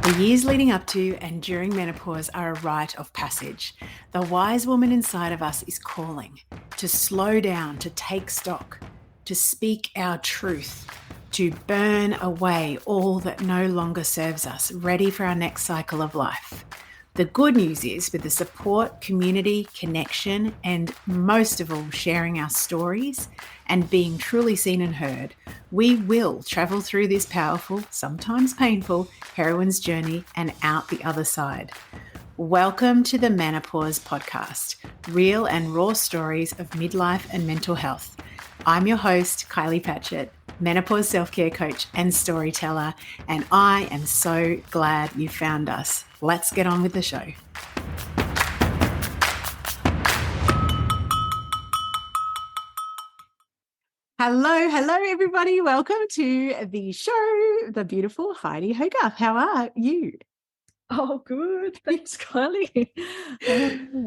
The years leading up to and during menopause are a rite of passage. The wise woman inside of us is calling to slow down, to take stock, to speak our truth, to burn away all that no longer serves us, ready for our next cycle of life. The good news is, with the support, community, connection, and most of all, sharing our stories and being truly seen and heard, we will travel through this powerful, sometimes painful, heroine's journey and out the other side. Welcome to the Menopause Podcast, real and raw stories of midlife and mental health. I'm your host, Kylie Patchett, menopause self-care coach and storyteller, and I am so glad you found us. Let's get on with the show. Hello, everybody. Welcome to the show, the beautiful Heidi Hogarth. How are you? Oh, good. Thanks, Kylie.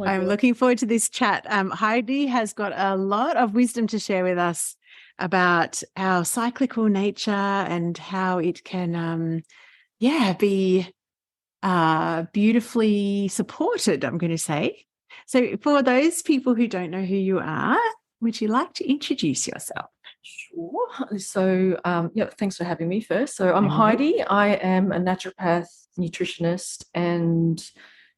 I'm looking forward to this chat. Heidi has got a lot of wisdom to share with us about our cyclical nature and how it can, be beautifully supported, I'm going to say. So for those people who don't know who you are, would you like to introduce yourself? Sure. So, thanks for having me first. So I'm Heidi. I am a naturopath, nutritionist, and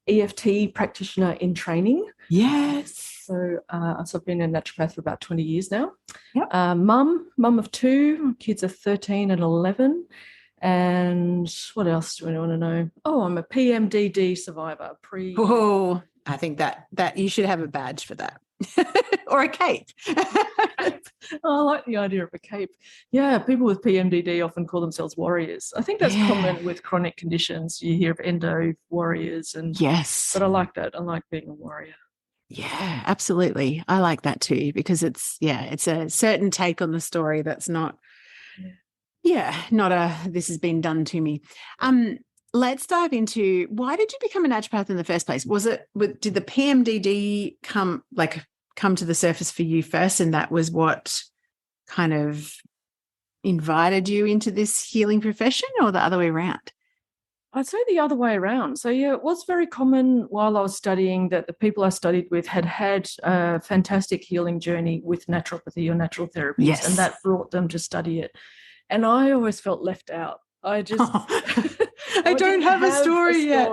EFT practitioner in training. Yes. So I've been a naturopath for about 20 years now. Yep. Mum of two. Kids are 13 and 11. And what else do I want to know? Oh, I'm a PMDD survivor. Oh, I think that you should have a badge for that. Or a cape. I like the idea of a cape. Yeah, people with PMDD often call themselves warriors. I think that's common with chronic conditions. You hear of endo warriors, and yes, but I like that. I like being a warrior. Yeah, absolutely. I like that too, because it's a certain take on the story that's not this has been done to me. Let's dive into, why did you become a naturopath in the first place? Did the PMDD come to the surface for you first, and that was what kind of invited you into this healing profession, or the other way around? I'd say the other way around. So, it was very common while I was studying that the people I studied with had a fantastic healing journey with naturopathy or natural therapies, and that brought them to study it. And I always felt left out. I just I don't have a story yet.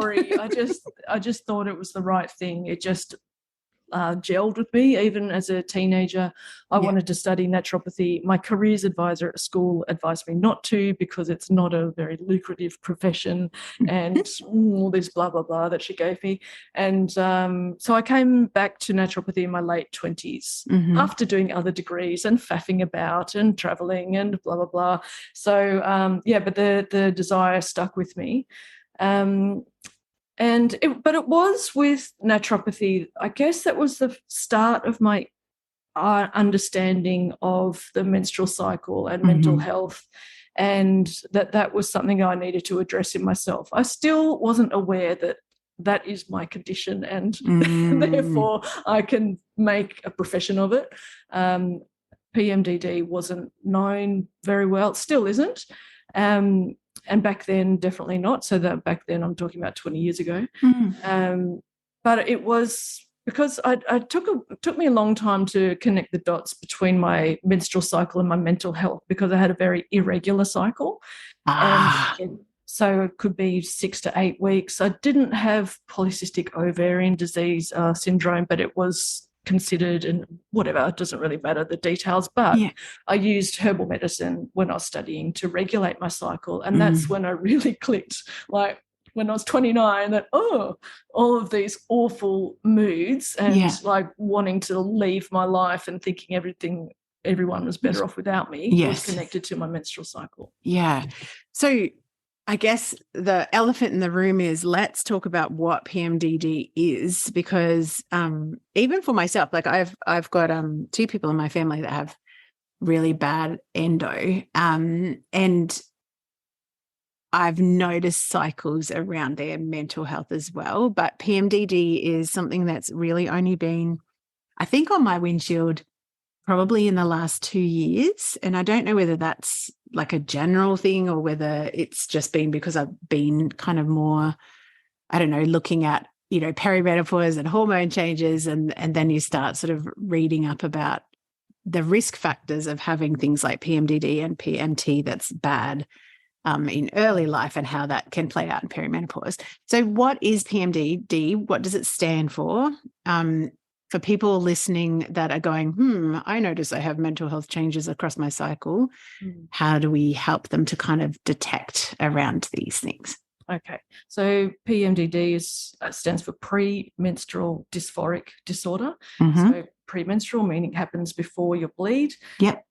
I just thought it was the right thing. It just gelled with me. Even as a teenager, I wanted to study naturopathy. My careers advisor at school advised me not to, because it's not a very lucrative profession, and all this blah, blah, blah that she gave me. And so I came back to naturopathy in my late 20s after doing other degrees and faffing about and traveling and blah, blah, blah. So, but the desire stuck with me. But it was with naturopathy, I guess that was the start of my understanding of the menstrual cycle and mental health, and that was something I needed to address in myself. I still wasn't aware that is my condition, and therefore I can make a profession of it. PMDD wasn't known very well, it still isn't. And back then, definitely not. So that back then, I'm talking about 20 years ago. But it was because it took me a long time to connect the dots between my menstrual cycle and my mental health, because I had a very irregular cycle. So it could be 6 to 8 weeks. I didn't have polycystic ovarian disease syndrome, but it was considered, and whatever, it doesn't really matter the details, but I used herbal medicine when I was studying to regulate my cycle, and that's when I really clicked, like when I was 29, that all of these awful moods and like wanting to leave my life and thinking everyone was better off without me was connected to my menstrual cycle. So I guess the elephant in the room is, let's talk about what PMDD is, because even for myself, like I've got 2 people in my family that have really bad endo, and I've noticed cycles around their mental health as well. But PMDD is something that's really only been, I think, on my windshield probably in the last 2 years. And I don't know whether that's like a general thing or whether it's just been because I've been kind of more, I don't know, looking at, perimenopause and hormone changes. And then you start sort of reading up about the risk factors of having things like PMDD and PMT that's bad in early life and how that can play out in perimenopause. So what is PMDD? What does it stand for? For people listening that are going, I notice I have mental health changes across my cycle. How do we help them to kind of detect around these things? Okay, so PMDD stands for premenstrual dysphoric disorder. So premenstrual meaning happens before your bleed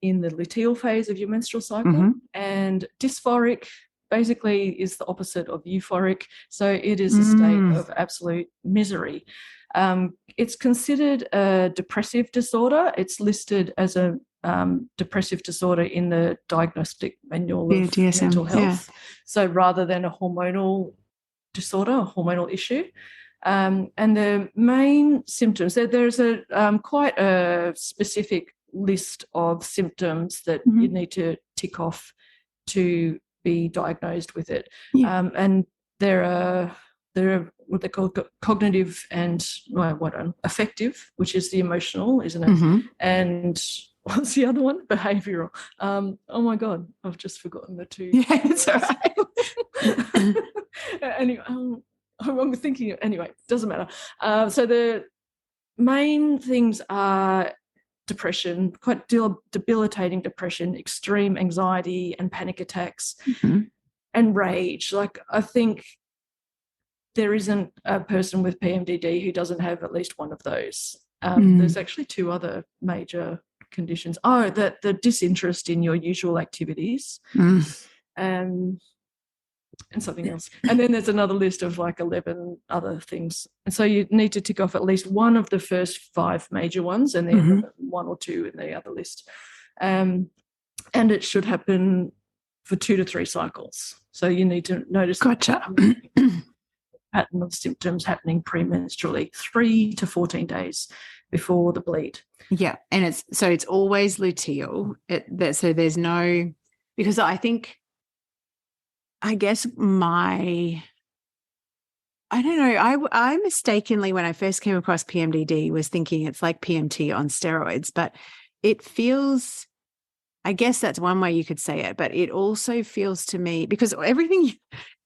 in the luteal phase of your menstrual cycle. And dysphoric basically is the opposite of euphoric. So it is a state of absolute misery. It's considered a depressive disorder. It's listed as a depressive disorder in the diagnostic manual of DSM, mental health. So rather than a hormonal disorder, a hormonal issue. And the main symptoms, there's a quite a specific list of symptoms that you need to tick off to be diagnosed with it. And there are what they call cognitive and affective, which is the emotional, isn't it? And what's the other one? Behavioural. Oh my God, I've just forgotten the two. Yeah, it's all right. Anyway, I'm thinking. Anyway, doesn't matter. So the main things are depression, quite debilitating depression, extreme anxiety and panic attacks, and rage. Like, I think there isn't a person with PMDD who doesn't have at least one of those. There's actually two other major conditions. The disinterest in your usual activities, and something else. And then there's another list of like 11 other things. And so you need to tick off at least one of the first 5 major ones, and then 1 or 2 in the other list. And it should happen for 2 to 3 cycles. So you need to notice pattern of symptoms happening premenstrually, 3 to 14 days before the bleed. Yeah, and it's always luteal. So there's no, because I guess I don't know, I mistakenly, when I first came across PMDD, was thinking it's like PMT on steroids, but it feels, I guess that's one way you could say it, but it also feels to me, because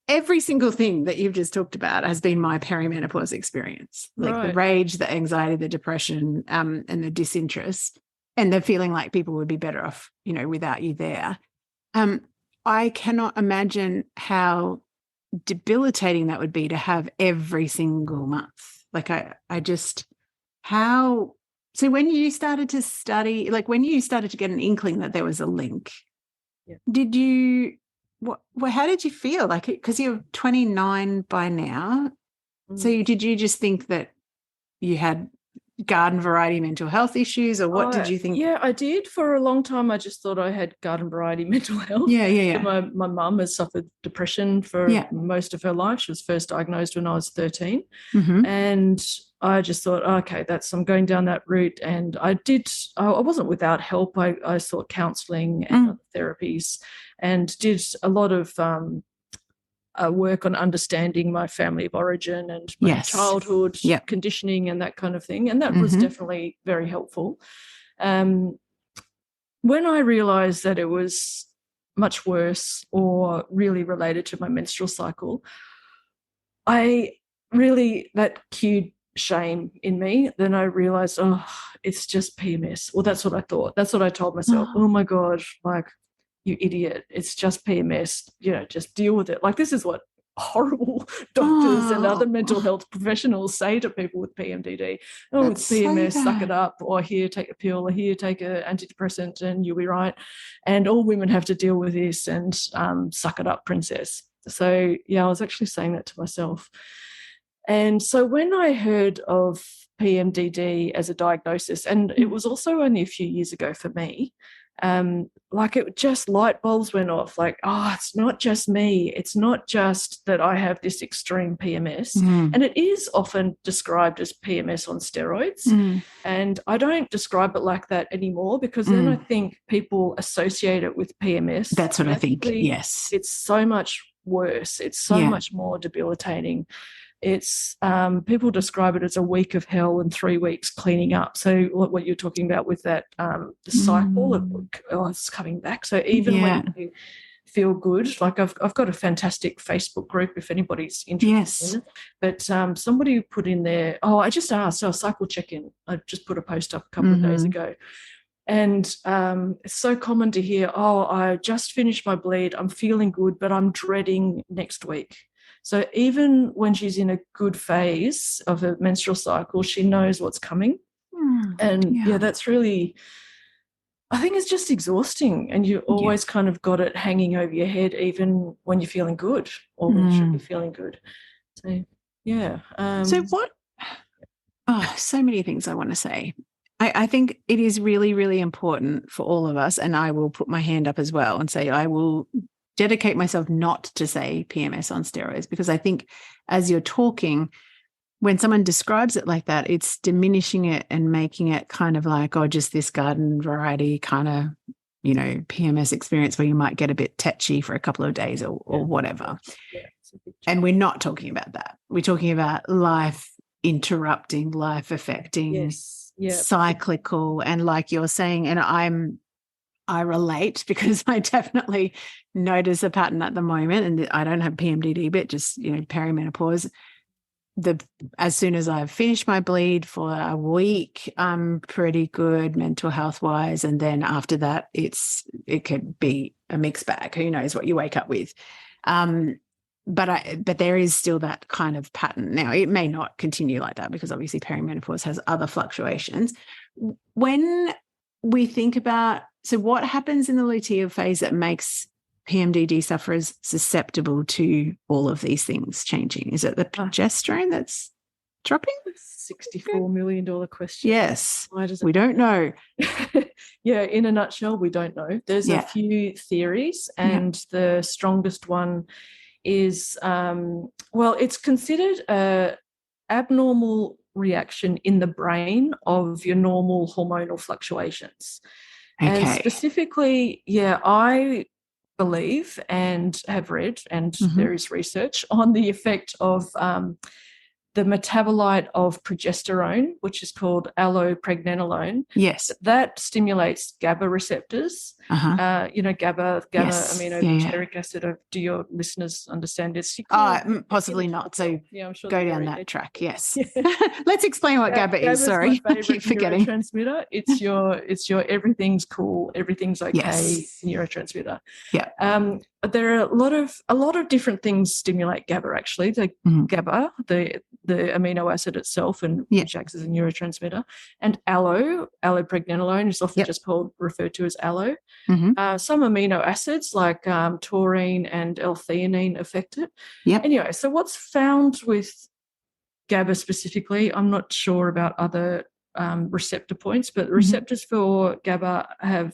every single thing that you've just talked about has been my perimenopause experience, like the rage, the anxiety, the depression, and the disinterest, and the feeling like people would be better off, without you there. I cannot imagine how debilitating that would be to have every single month. Like so when you started to study, like when you started to get an inkling that there was a link, did you, how did you feel? Like, because you're 29 by now. So did you just think that you had garden variety mental health issues, or what did you think? Yeah, I did. For a long time, I just thought I had garden variety mental health. Yeah. My mum has suffered depression for most of her life. She was first diagnosed when I was 13. And I just thought, okay, I'm going down that route. And I wasn't without help. I sought counselling and other therapies, and did a lot of work on understanding my family of origin and my childhood conditioning and that kind of thing. And that was definitely very helpful. When I realised that it was much worse or really related to my menstrual cycle, that cued shame in me. Then I realised, it's just PMS. Well, that's what I thought. That's what I told myself. Oh my God, like, you idiot, it's just PMS, just deal with it. Like, this is what horrible doctors and other mental health professionals say to people with PMDD. It's PMS, so suck it up, or here, take a pill, or here, take an antidepressant and you'll be right. And all women have to deal with this, and suck it up, princess. So, I was actually saying that to myself. And so when I heard of PMDD as a diagnosis, and it was also only a few years ago for me, like it just light bulbs went off, like, oh, it's not just me. It's not just that I have this extreme PMS. And it is often described as PMS on steroids. And I don't describe it like that anymore, because then I think people associate it with PMS. That's what I think, yes. It's so much worse. It's so much more debilitating. It's people describe it as a week of hell and 3 weeks cleaning up. So what you're talking about with that the cycle of, oh, it's coming back. So even when you feel good, like I've got a fantastic Facebook group if anybody's interested in it. But somebody put in there, oh, I just asked, so a cycle check-in. I just put a post up a couple of days ago. And it's so common to hear, oh, I just finished my bleed, I'm feeling good, but I'm dreading next week. So even when she's in a good phase of a menstrual cycle, she knows what's coming. And that's really, I think it's just exhausting, and you always kind of got it hanging over your head, even when you're feeling good or when you should be feeling good. So, so what, so many things I want to say. I think it is really, really important for all of us, and I will put my hand up as well and say I will dedicate myself not to say PMS on steroids, because I think as you're talking, when someone describes it like that, it's diminishing it and making it kind of like, oh, just this garden variety kind of, PMS experience where you might get a bit tetchy for a couple of days or whatever. And we're not talking about that. We're talking about life interrupting, life affecting, cyclical, and like you're saying, and I relate, because I definitely notice a pattern at the moment, and I don't have PMDD, but just, perimenopause. As soon as I've finished my bleed for a week, I'm pretty good mental health wise. And then after that, it could be a mixed bag. Who knows what you wake up with? But there is still that kind of pattern. Now, it may not continue like that, because obviously perimenopause has other fluctuations. When we think about, so what happens in the luteal phase that makes PMDD sufferers susceptible to all of these things changing? Is it the progesterone that's dropping? $64 million question. Yes. We don't know. In a nutshell, we don't know. There's a few theories, and the strongest one is, it's considered a abnormal reaction in the brain of your normal hormonal fluctuations. Okay. And specifically, I believe and have read, and there is research on the effect of the metabolite of progesterone, which is called allopregnanolone. Yes. That stimulates GABA receptors. GABA aminobutyric acid. Do your listeners understand this? Possibly not. So I'm sure go down that track. Yes. Let's explain what GABA is. Sorry, I keep forgetting. Neurotransmitter. It's your everything's cool, everything's okay neurotransmitter. Yeah. There are a lot of different things stimulate GABA, actually. The GABA, the amino acid itself, and which acts as a neurotransmitter, and allopregnanolone is often just referred to as allo. Some amino acids like taurine and L-theanine affect it. Anyway, so what's found with GABA specifically, I'm not sure about other receptor points, but the receptors for GABA have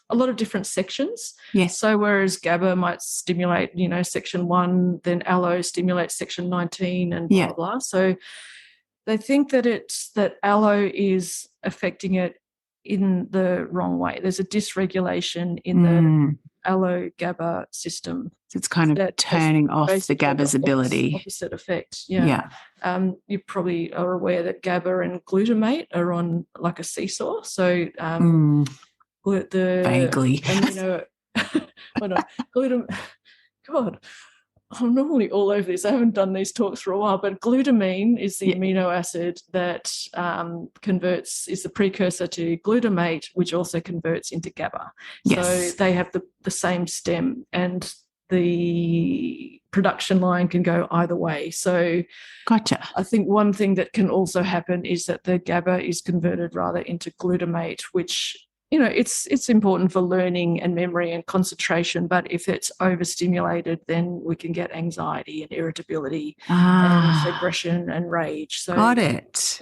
a lot of different sections. Yes. So whereas GABA might stimulate, section 1, then allo stimulates section 19 and blah, blah. So they think that allo is affecting it in the wrong way. There's a dysregulation in the allo GABA system. So it's kind of turning off the GABA's ability. Opposite effect. Yeah. You probably are aware that GABA and glutamate are on like a seesaw. So vaguely. God, I'm normally all over this. I haven't done these talks for a while, but glutamine is the amino acid that is the precursor to glutamate, which also converts into GABA. Yes. So they have the same stem, and the production line can go either way. So gotcha. I think one thing that can also happen is that the GABA is converted rather into glutamate, which it's important for learning and memory and concentration, but if it's overstimulated, then we can get anxiety and irritability and aggression and rage. So got it.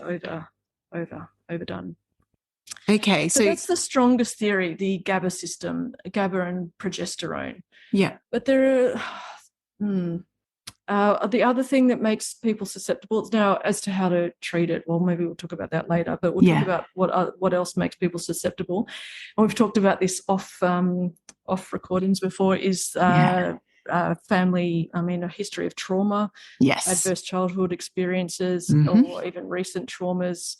overdone. Okay. So that's the strongest theory, the GABA system, GABA and progesterone. Yeah. But there are the other thing that makes people susceptible now as to how to treat it. Well, maybe we'll talk about that later, but we'll talk about what else makes people susceptible. And we've talked about this off recordings before, is family, a history of trauma, adverse childhood experiences, or even recent traumas.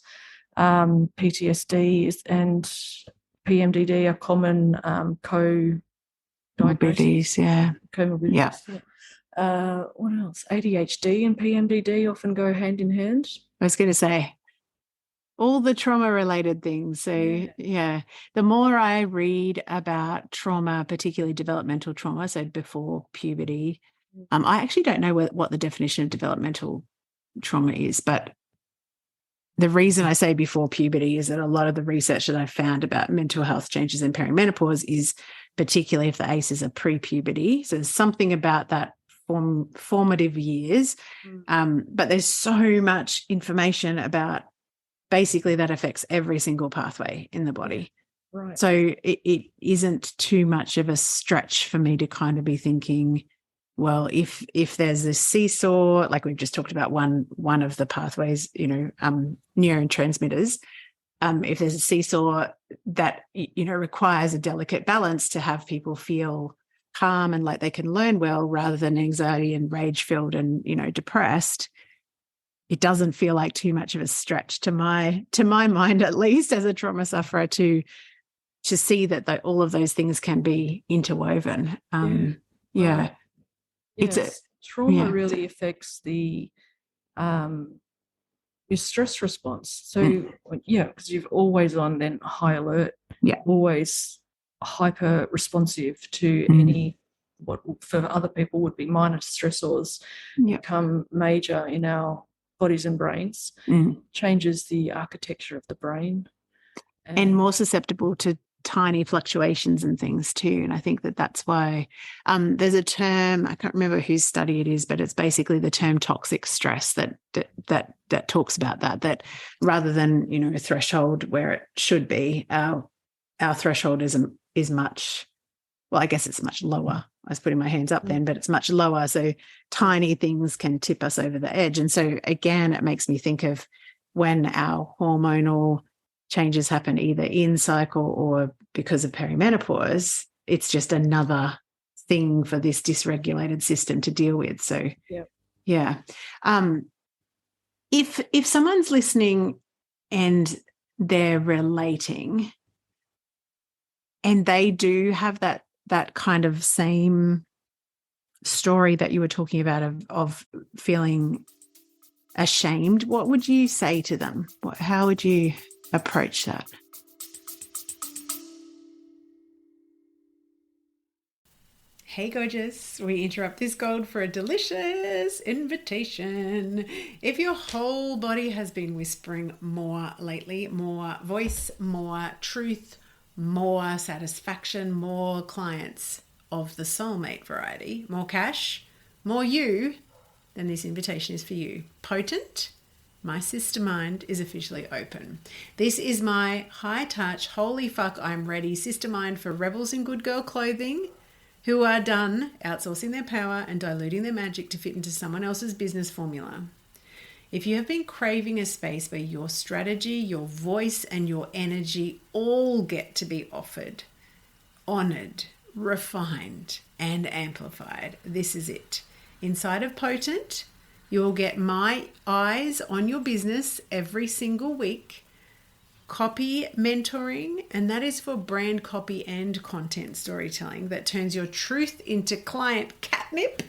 PTSD and PMDD are common co-diagnoses. Comorbidities. What else? ADHD and PMDD often go hand in hand. I was going to say all the trauma-related things. So, the more I read about trauma, particularly developmental trauma, so before puberty, I actually don't know what the definition of developmental trauma is, but the reason I say before puberty is that a lot of the research that I've found about mental health changes in perimenopause is particularly if the ACEs are pre-puberty. So there's something about that formative years. But there's so much information about basically that affects every single pathway in the body. Right. So it isn't too much of a stretch for me to kind of be thinking, well, if there's this seesaw, like we've just talked about one of the pathways, neurotransmitters, if there's a seesaw that, requires a delicate balance to have people feel calm and like they can learn well rather than anxiety and rage-filled and, depressed, it doesn't feel like too much of a stretch to my mind, at least as a trauma sufferer, to see that all of those things can be interwoven. Trauma really affects the your stress response. So because you're always on then high alert, always hyper responsive to any what for other people would be minor stressors become major in our bodies and brains. Changes the architecture of the brain, and more susceptible to tiny fluctuations and things too. And I think that's why there's a term, I can't remember whose study it is, but it's basically the term toxic stress that talks about that rather than, a threshold where it should be, our threshold is much, well, I guess it's much lower. I was putting my hands up then, but it's much lower. So tiny things can tip us over the edge. And so again, it makes me think of when our hormonal changes happen either in cycle or because of perimenopause, it's just another thing for this dysregulated system to deal with. So, if someone's listening and they're relating and they do have that kind of same story that you were talking about of feeling ashamed, what would you say to them? How would you approach that? Hey gorgeous, we interrupt this gold for a delicious invitation. If your whole body has been whispering more lately, more voice, more truth, more satisfaction, more clients of the soulmate variety, more cash, more you, then this invitation is for you. Potent, my sister mind is officially open. This is my high touch, holy fuck, I'm ready sister mind for rebels in good girl clothing who are done outsourcing their power and diluting their magic to fit into someone else's business formula. If you have been craving a space where your strategy, your voice, and your energy all get to be offered, honored, refined, and amplified, this is it. Inside of Potent, you'll get my eyes on your business every single week, copy mentoring, and that is for brand copy and content storytelling that turns your truth into client catnip,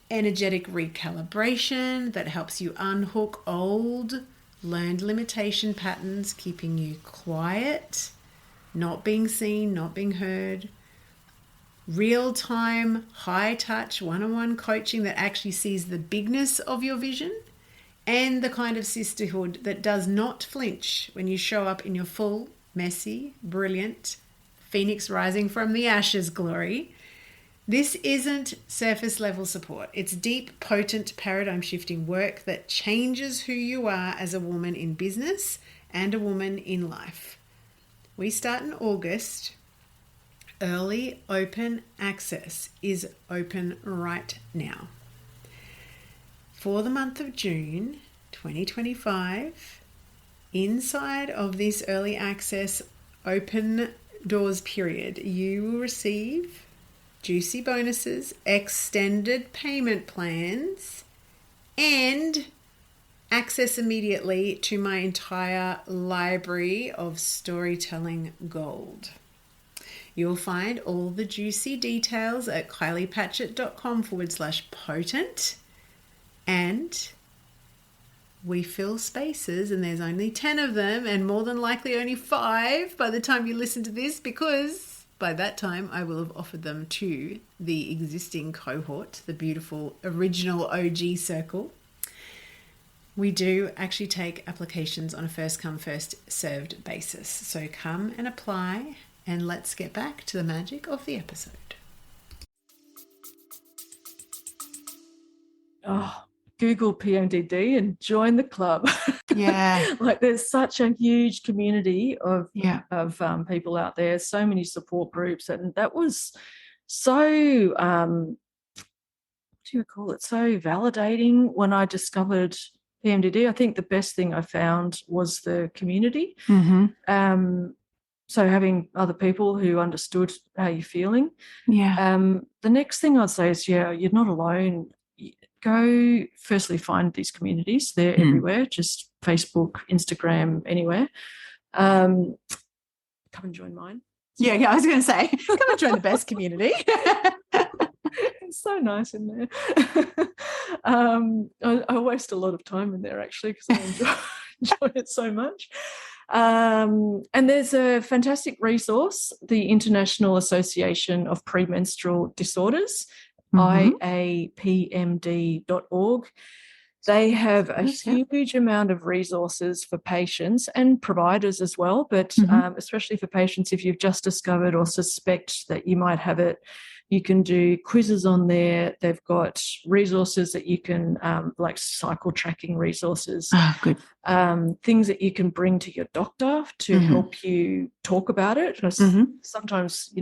energetic recalibration that helps you unhook old learned limitation patterns, keeping you quiet, not being seen, not being heard, real-time, high-touch, one-on-one coaching that actually sees the bigness of your vision, and the kind of sisterhood that does not flinch when you show up in your full, messy, brilliant, phoenix rising from the ashes glory. This isn't surface level support. It's deep, potent, paradigm shifting work that changes who you are as a woman in business and a woman in life. We start in August. Early open access is open right now. For the month of June 2025, inside of this early access open doors period, you will receive juicy bonuses, extended payment plans, and access immediately to my entire library of storytelling gold. You'll find all the juicy details at kyliePatchett.com/potent. And we fill spaces, and there's only 10 of them, and more than likely only 5 by the time you listen to this, because by that time I will have offered them to the existing cohort, the beautiful original OG circle. We do actually take applications on a first come, first served basis. So come and apply, and let's get back to the magic of the episode. Oh, Google PMDD and join the club. Yeah. Like there's such a huge community of people out there, so many support groups. And that was so, what do you call it? So validating when I discovered PMDD. I think the best thing I found was the community. Mm-hmm. So having other people who understood how you're feeling. Yeah. The next thing I'd say is, you're not alone. Go firstly find these communities. They're everywhere, just Facebook, Instagram, anywhere. Come and join mine. Yeah, I was going to say, come and join the best community. It's so nice in there. I waste a lot of time in there, actually, because I enjoy it so much. And there's a fantastic resource, the International Association of Premenstrual Disorders, IAPMD.org. They have a huge amount of resources for patients and providers as well, but especially for patients, if you've just discovered or suspect that you might have it, you can do quizzes on there. They've got resources that you can, like cycle tracking resources, good. Things that you can bring to your doctor to help you talk about it. Sometimes,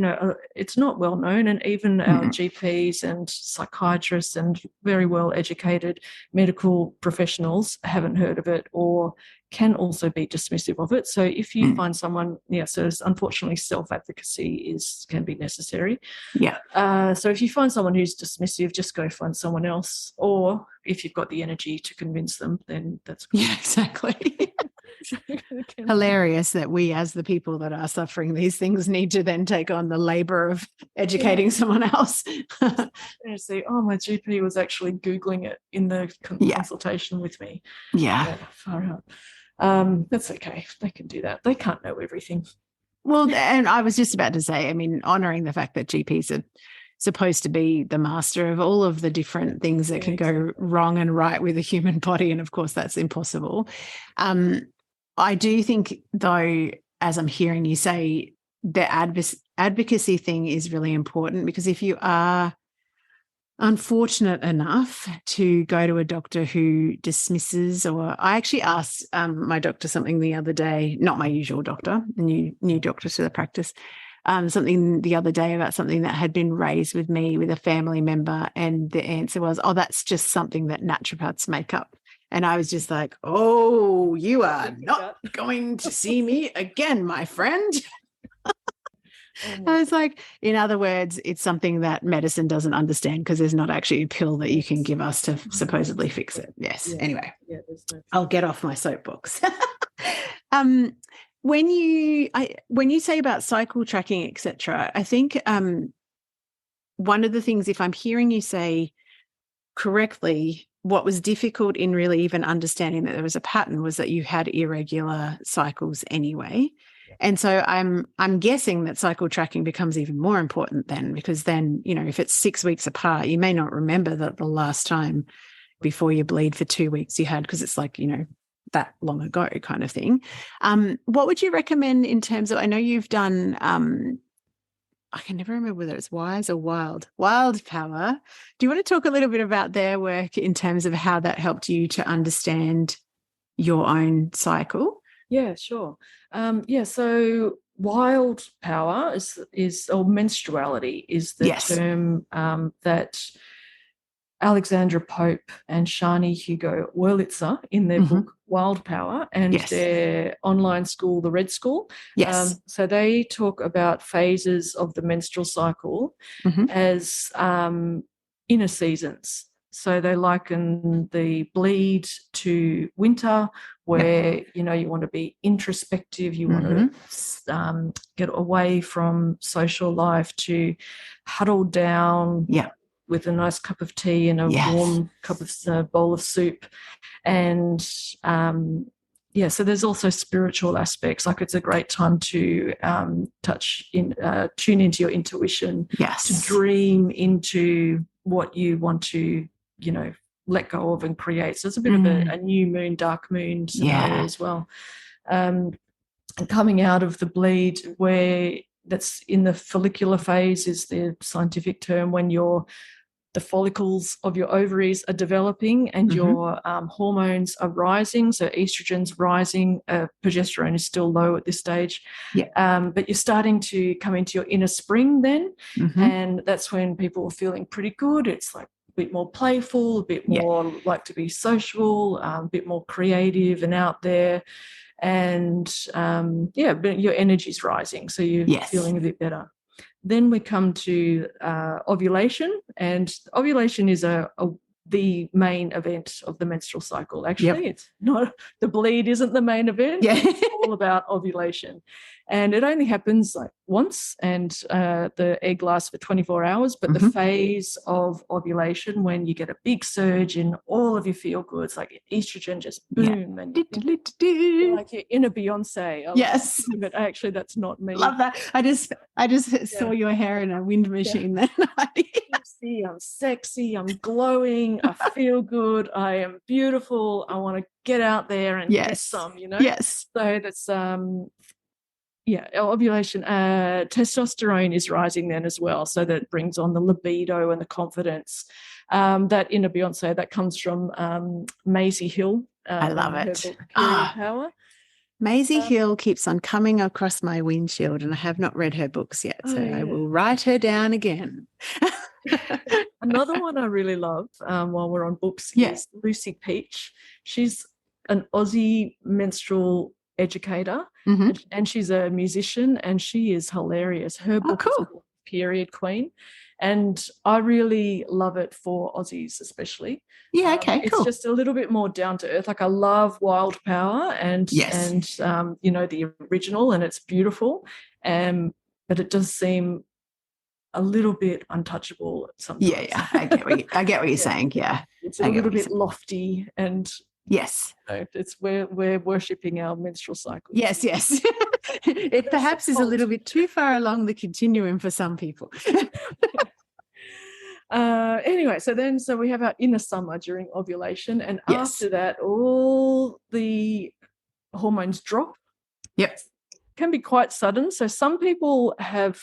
it's not well known, and even our GPs and psychiatrists and very well educated medical professionals haven't heard of it or can also be dismissive of it. So if you find someone, so unfortunately self-advocacy can be necessary. Yeah. So if you find someone who's dismissive, just go find someone else. Or if you've got the energy to convince them, then that's good. Yeah, exactly. Hilarious that we, as the people that are suffering these things, need to then take on the labor of educating someone else. And say, my GP was actually Googling it in the consultation with me. Yeah. Far out. That's okay. They can do that. They can't know everything. Well, and I was just about to say, honouring the fact that GPs are supposed to be the master of all of the different things that can go wrong and right with the human body. And of course, that's impossible. I do think, though, as I'm hearing you say, the advocacy thing is really important, because if you are unfortunate enough to go to a doctor who dismisses, or I actually asked my doctor something the other day, not my usual doctor, a new doctor to the practice, something the other day about something that had been raised with me with a family member, and the answer was, that's just something that naturopaths make up. And I was just like, you are not going to see me again, my friend. I was like, in other words, it's something that medicine doesn't understand, because there's not actually a pill that you can give us to supposedly fix it. Yes. Yeah. Anyway, I'll get off my soapbox. When you say about cycle tracking, etc., I think one of the things, if I'm hearing you say correctly, what was difficult in really even understanding that there was a pattern was that you had irregular cycles anyway. And so I'm guessing that cycle tracking becomes even more important then, because then, if it's 6 weeks apart, you may not remember that the last time before you bleed for 2 weeks you had, because it's like, that long ago kind of thing. What would you recommend in terms of, I know you've done, I can never remember whether it's WISE or Wild Power. Do you want to talk a little bit about their work in terms of how that helped you to understand your own cycle? Yeah, sure. So wild power is or menstruality is the term that Alexandra Pope and Shani Hugo Wurlitzer in their book Wild Power and their online school, the Red School. So they talk about phases of the menstrual cycle as inner seasons. So they liken the bleed to winter, where you want to be introspective, you want to get away from social life, to huddle down with a nice cup of tea and a warm cup of bowl of soup. And so there's also spiritual aspects. Like, it's a great time to tune into your intuition, to dream into what you want to, let go of and create. So it's a bit of a new moon, dark moon scenario as well. And coming out of the bleed, where that's in the follicular phase is the scientific term, when the follicles of your ovaries are developing and your hormones are rising. So estrogen's rising, progesterone is still low at this stage. But you're starting to come into your inner spring then. And that's when people are feeling pretty good. It's like a bit more playful, a bit more like to be social, a bit more creative and out there. And but your energy's rising. So you're feeling a bit better. Then we come to ovulation, and ovulation is the main event of the menstrual cycle. Actually, it's not, the bleed isn't the main event. It's all about ovulation. And it only happens like once, and the egg lasts for 24 hours. But the phase of ovulation, when you get a big surge in all of your feel-goods, like estrogen just boom, and you're like your inner Beyonce. But actually, that's not me. Love that. I just saw your hair in a wind machine then. I'm sexy, I'm glowing, I feel good, I am beautiful, I want to get out there and get some, So that's ovulation. Testosterone is rising then as well, so that brings on the libido and the confidence. That inner Beyonce, that comes from Maisie Hill. I love it. Her book, Purity Power. Maisie Hill keeps on coming across my windshield, and I have not read her books yet, so I will write her down again. Another one I really love, while we're on books, is Lucy Peach. She's an Aussie menstrual educator, and she's a musician, and she is hilarious. Her book is called Period Queen, and I really love it for Aussies especially. It's just a little bit more down to earth. Like, I love Wild Power and the original, and it's beautiful, but it does seem a little bit untouchable sometimes. I get what you're saying. It's a little bit lofty, and it's we're worshipping our menstrual cycle. Yes. It perhaps is a little bit too far along the continuum for some people. Anyway, so we have our inner summer during ovulation, and after that, all the hormones drop. Can be quite sudden. So some people have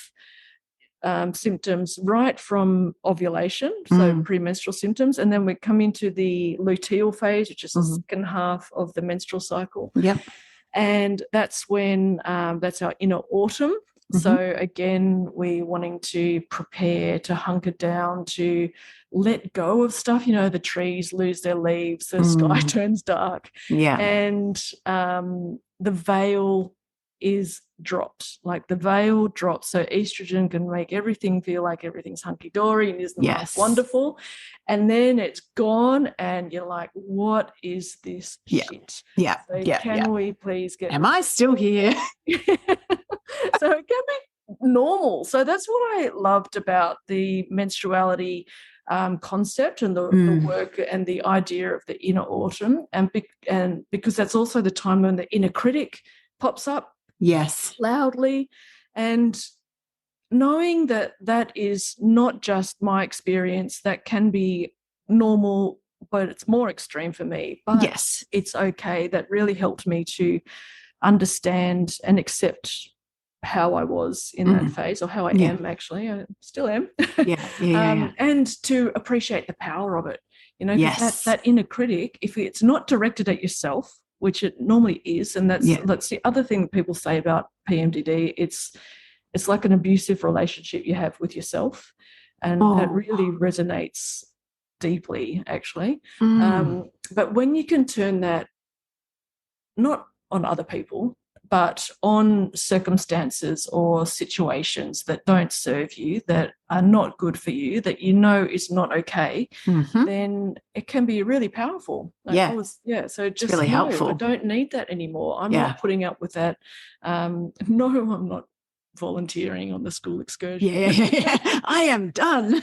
symptoms right from ovulation, so premenstrual symptoms, and then we come into the luteal phase, which is the second half of the menstrual cycle. And that's when that's our inner autumn. So again, we're wanting to prepare to hunker down, to let go of stuff. The trees lose their leaves, the sky turns dark, and the veil is dropped. Like, the veil drops, so estrogen can make everything feel like everything's hunky-dory and isn't life wonderful, and then it's gone, and you're like, what is this shit? Can we please get... Am I still here? So it can be normal. So that's what I loved about the menstruality concept and the work and the idea of the inner autumn, and because that's also the time when the inner critic pops up loudly, and knowing that is not just my experience, that can be normal, but it's more extreme for me. But it's okay. That really helped me to understand and accept how I was in that phase, or how I am actually. I still am. And to appreciate the power of it. That inner critic, if it's not directed at yourself, which it normally is. And that's the other thing that people say about PMDD. It's like an abusive relationship you have with yourself, and that really resonates deeply, actually. But when you can turn that not on other people, but on circumstances or situations that don't serve you, that are not good for you, that you know is not okay, then it can be really powerful. So just really helpful. I don't need that anymore. I'm not putting up with that. No, I'm not volunteering on the school excursion. I am done.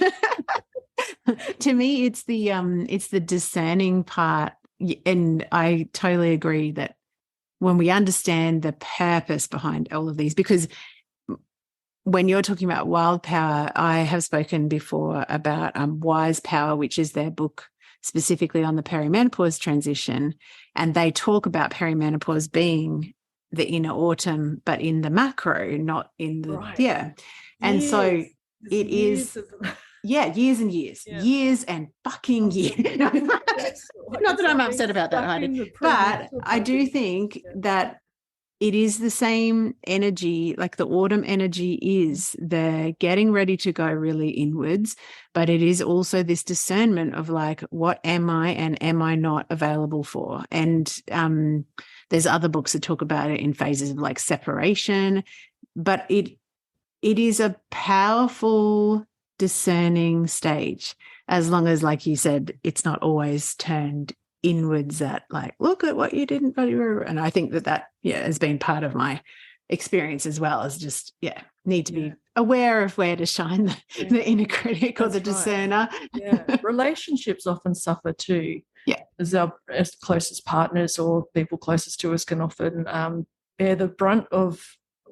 To me, it's the discerning part, and I totally agree that when we understand the purpose behind all of these, because when you're talking about wild power, I have spoken before about Wise Power, which is their book specifically on the perimenopause transition, and they talk about perimenopause being the inner autumn, but in the macro, not in the and years. So it is. Years and years, years and fucking years. Not that I'm upset about that, Heidi, but I do think that it is the same energy, like the autumn energy is the getting ready to go really inwards, but it is also this discernment of like, what am I and am I not available for? And there's other books that talk about it in phases of like separation, but it is a powerful discerning stage, as long as, like you said, it's not always turned inwards at like, look at what you didn't. And I think that has been part of my experience as well, as just need to be aware of where to shine the inner critic or the discerner. Relationships often suffer too, as our closest partners or people closest to us can often bear the brunt of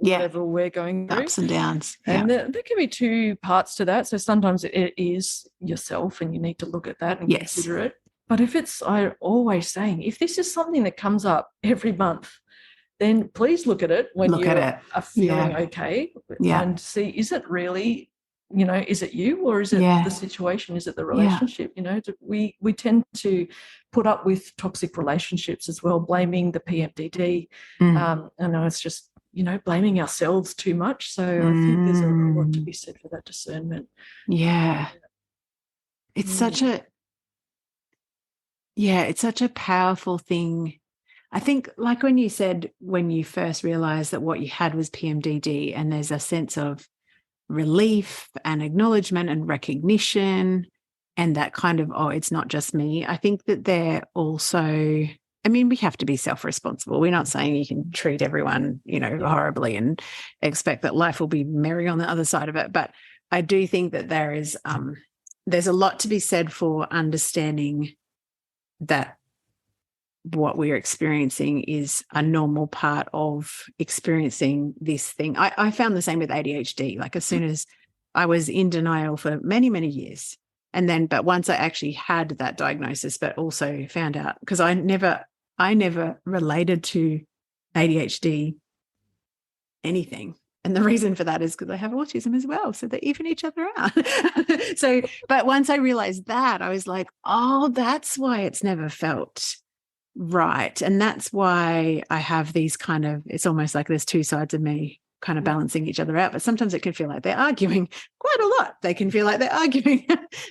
whatever we're going through. Ups and downs. And there can be two parts to that. So sometimes it is yourself and you need to look at that and consider it. But if I'm always saying, if this is something that comes up every month, then please look at it when you are feeling okay and see, is it really, is it you, or is it the situation? Is it the relationship? We tend to put up with toxic relationships as well, blaming the PMDD. I know it's just, blaming ourselves too much. So I think there's a lot to be said for that discernment. It's such a powerful thing. I think, like when you said, when you first realized that what you had was PMDD, and there's a sense of relief and acknowledgement and recognition, and that kind of, it's not just me. I think that they're also, we have to be self-responsible. We're not saying you can treat everyone, horribly and expect that life will be merry on the other side of it. But I do think that there's a lot to be said for understanding that what we're experiencing is a normal part of experiencing this thing. I found the same with ADHD. Like, as soon as I was in denial for many, many years, but once I actually had that diagnosis, but also found out, because I never related to ADHD anything. And the reason for that is because I have autism as well. So they even each other out. But once I realized that, I was like, that's why it's never felt right. And that's why I have these kind of, it's almost like there's two sides of me kind of balancing each other out. But sometimes it can feel like they're arguing quite a lot. They can feel like they're arguing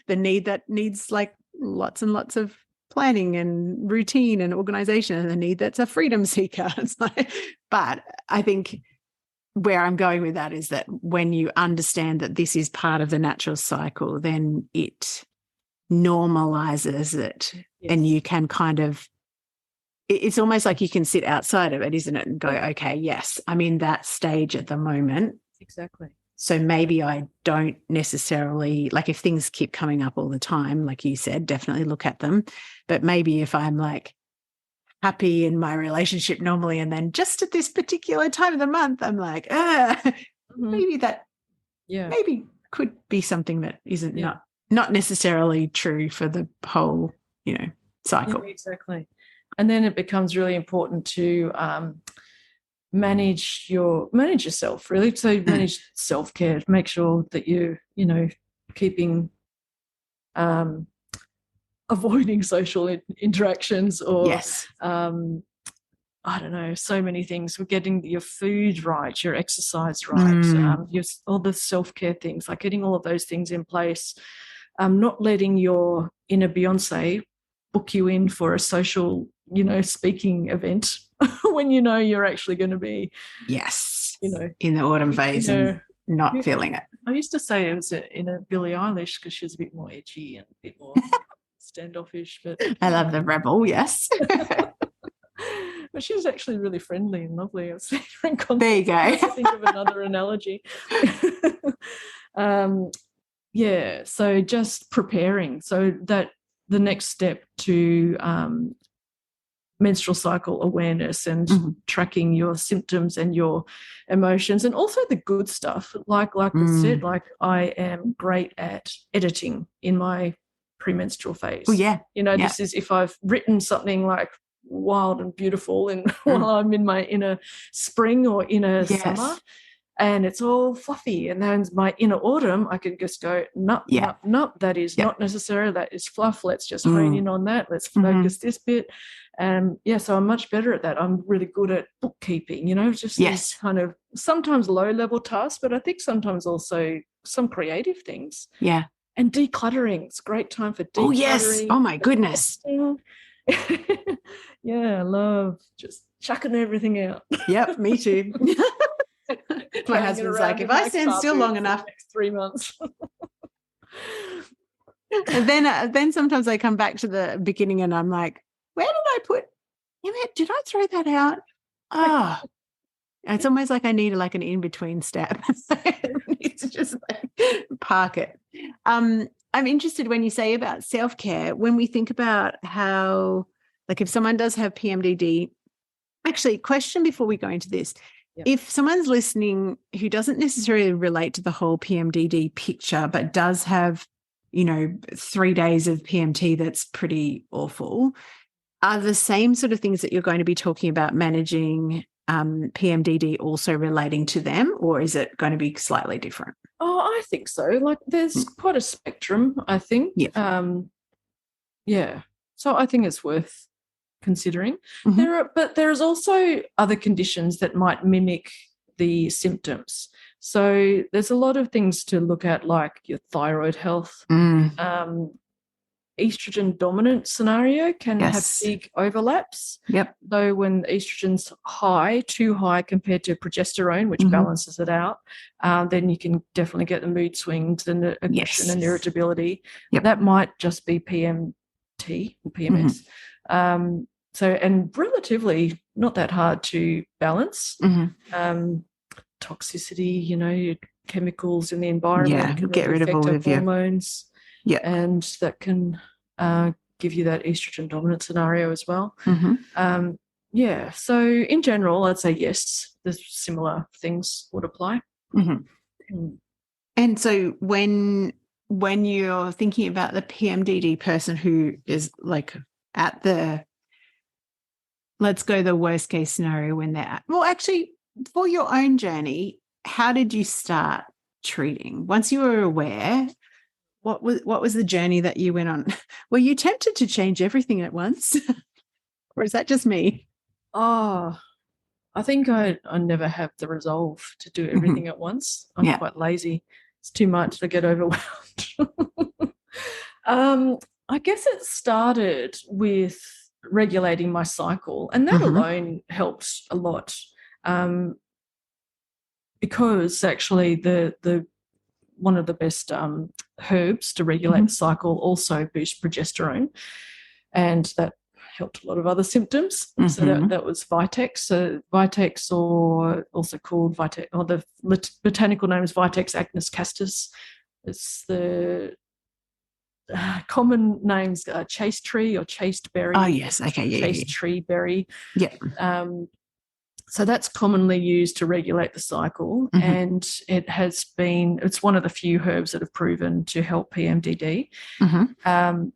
the need that needs like lots and lots of planning and routine and organization, and the need that's a freedom seeker. It's like, but I think where I'm going with that is that when you understand that this is part of the natural cycle, then it normalizes it. And you can kind of, it's almost like you can sit outside of it, isn't it? And go, okay, yes, I'm in that stage at the moment. Exactly. So maybe I don't necessarily, like, if things keep coming up all the time, like you said, definitely look at them. But maybe if I'm like happy in my relationship normally, and then just at this particular time of the month, I'm like, maybe that maybe could be something that isn't not necessarily true for the whole, cycle. Yeah, exactly. And then it becomes really important to manage yourself, really. So manage self-care, make sure that you're, keeping avoiding social interactions, or I don't know, so many things. We're getting your food right, your exercise right, all the self-care things, like getting all of those things in place. Not letting your inner Beyonce book you in for a social, speaking event when you're actually going to be, in the autumn phase and not feeling it. I used to say it was in a Billie Eilish because she was a bit more edgy and a bit more standoffish. But I love the rebel, yes. But she was actually really friendly and lovely. I was there you go. I think of another analogy. So just preparing. So that the next step to menstrual cycle awareness and tracking your symptoms and your emotions, and also the good stuff. Like I said, like I am great at editing in my premenstrual phase. Oh yeah. This is if I've written something like wild and beautiful and while I'm in my inner spring or inner summer, and it's all fluffy, and then my inner autumn I can just go nope, that is not necessary, that is fluff, let's just hone in on that, let's focus this bit. So I'm much better at that. I'm really good at bookkeeping, just these kind of sometimes low level tasks, but I think sometimes also some creative things. Yeah. And decluttering. It's a great time for decluttering. Oh yes. Oh my goodness. Yeah, I love just chucking everything out. Yep, me too. My husband's like, if I stand still long enough, next 3 months. And then sometimes I come back to the beginning and I'm like, where did I put? Did I throw that out? Oh, it's almost like I need like an in between step. It's just like park it. I'm interested when you say about self-care, when we think about how, like, if someone does have PMDD, actually, question before we go into this. Yep. If someone's listening who doesn't necessarily relate to the whole PMDD picture, but does have, 3 days of PMT that's pretty awful, are the same sort of things that you're going to be talking about managing PMDD also relating to them, or is it going to be slightly different? Oh, I think so. Like there's quite a spectrum, I think. Yeah. So I think it's worth considering. But there's also other conditions that might mimic the symptoms. So there's a lot of things to look at, like your thyroid health. Estrogen dominant scenario can have big overlaps. Yep. Though when estrogen's high, too high compared to progesterone, which balances it out, then you can definitely get the mood swings and the aggression and irritability. Yep. That might just be PMT or PMS. And relatively not that hard to balance. Toxicity, your chemicals in the environment can get really rid of all affect of hormones. Yeah. And that can give you that estrogen dominant scenario as well. So in general, I'd say yes, there's similar things would apply. And so when you're thinking about the PMDD person who is like at the, let's go the worst case scenario when they're at, well, actually, for your own journey, how did you start treating? Once you were aware, what was the journey that you went on? Were you tempted to change everything at once? Or is that just me? Oh, I think I never have the resolve to do everything at once. I'm quite lazy. It's too much to get overwhelmed. I guess it started with regulating my cycle, and that alone helped a lot. Because actually the one of the best herbs to regulate the cycle also boost progesterone, and that helped a lot of other symptoms. So that was Vitex. So Vitex, or also called Vitex, or the botanical name is Vitex acnes castus. It's the common names chaste tree or chaste berry. Oh yes, okay, chaste tree berry. Yeah. So that's commonly used to regulate the cycle, and it's one of the few herbs that have proven to help PMDD.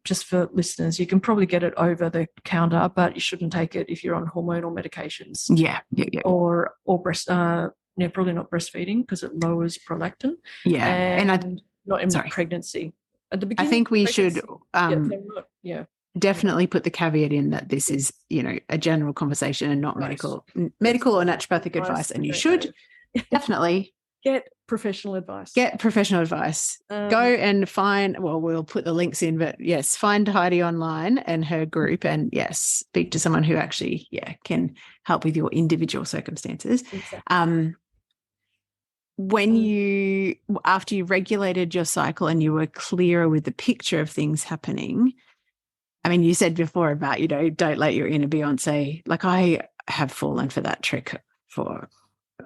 Just for listeners, you can probably get it over the counter, but you shouldn't take it if you're on hormonal medications. Yeah. Or breast, probably not breastfeeding because it lowers prolactin. Yeah, and not in pregnancy. At the beginning, I think we should. definitely put the caveat in that this is, a general conversation and not medical or naturopathic advice. And you should definitely get professional advice. Go and find, we'll put the links in, but yes, find Heidi online and her group, and yes, speak to someone who actually, can help with your individual circumstances. Exactly. When after you regulated your cycle and you were clearer with the picture of things happening, I mean, you said before about, don't let your inner Beyonce, like I have fallen for that trick for